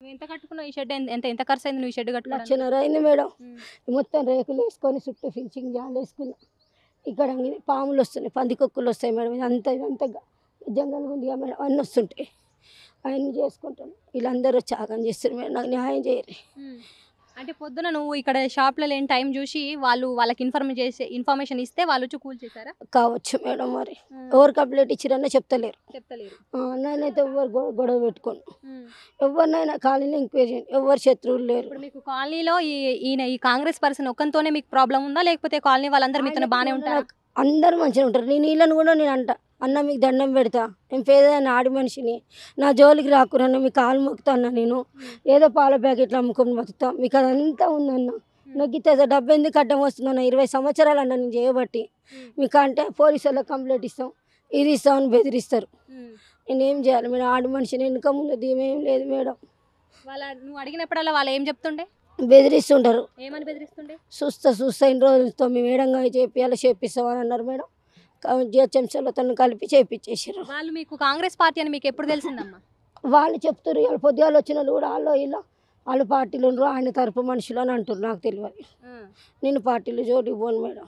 నువ్వు ఎంత కట్టుకున్నావు ఈ షెడ్? ఎంత ఖర్చు అయింది నువ్వు ఈ షెడ్ కట్టుకోవడానికి? 1,00,000 అయింది మేడం. మొత్తం రేకులు వేసుకొని చుట్టూ ఫినిషింగ్ జాలు వేసుకున్నా. ఇక్కడ పాములు వస్తున్నాయి, పందికొక్కులు వస్తాయి మేడం. ఇదంతా జంగల్ ఉంది కదా మేడం, అన్నీ వస్తుంటాయి. అవన్నీ చేసుకుంటాను. వీళ్ళందరూ త్యాగం చేస్తారు మేడం, నాకు న్యాయం చేయరు. అంటే పొద్దున నువ్వు ఇక్కడ షాప్లో లేని టైం చూసి వాళ్ళకి ఇన్ఫర్మేషన్ ఇస్తే వాళ్ళు వచ్చి కూల్ చేశారా? కావచ్చు మేడం, మరి ఎవరు కంప్లైంట్ ఇచ్చిరన్నా చెప్తలేరు. నేనైతే ఎవరు గొడవ పెట్టుకోను. ఎవరినైనా కాలనీలో ఎంక్వైరీ చేయండి, ఎవరు శత్రువులు లేరు. ఇప్పుడు మీకు కాలనీలో ఈ కాంగ్రెస్ పర్సన్ ఒక్కంతోనే మీకు ప్రాబ్లం ఉందా, లేకపోతే కాలనీ వాళ్ళందరూ మీతో బాగానే ఉంటారు? అందరూ మంచిగా ఉంటారు. నేను వీళ్ళని కూడా నేను అంట, అన్న మీకు దండం పెడతా, నేను పేదైనా ఆడి మనిషిని, నా జోలికి రాకురన్నా మీ కాలు మొక్కుతా అన్న. నేను ఏదో పాల ప్యాకెట్లు అమ్ముకొని బతుకుతా, మీకు అదంతా ఉందన్న. నాకు ఇంత డబ్బు ఎందుకు అడ్డం వస్తుందన్న? 20 సంవత్సరాలు అన్న నేను చేయబట్టి. మీకు అంటే పోలీసు వాళ్ళకి కంప్లైంట్ ఇస్తాం, ఇది ఇస్తామని బెదిరిస్తారు. నేనేం చేయాలి మేడం? ఆడి మనిషిని వెనుక ముందు ఏమేం లేదు మేడం. నువ్వు అడిగినప్పుడల్లా వాళ్ళు ఏం చెప్తుండే? బెదిరిస్తుంటారు. ఏమని బెదిరిస్తుండే? చూస్తా ఇన్ని రోజులతో మేము మేడంగా చేపిస్తామని అన్నారు మేడం. చెంచాలతో కలిపి చేపించేసారు. వాళ్ళు మీకు కాంగ్రెస్ పార్టీ అని మీకు ఎప్పుడు తెలిసిందమ్మా? వాళ్ళు చెప్తారు, ఇవాళ పొద్దుగాల వచ్చిన వాళ్ళు కూడా వాళ్ళు పార్టీలు ఆయన తరపు మనుషులు అని అంటారు. నాకు తెలియదు, నేను పార్టీలు జోడికి పోను మేడం.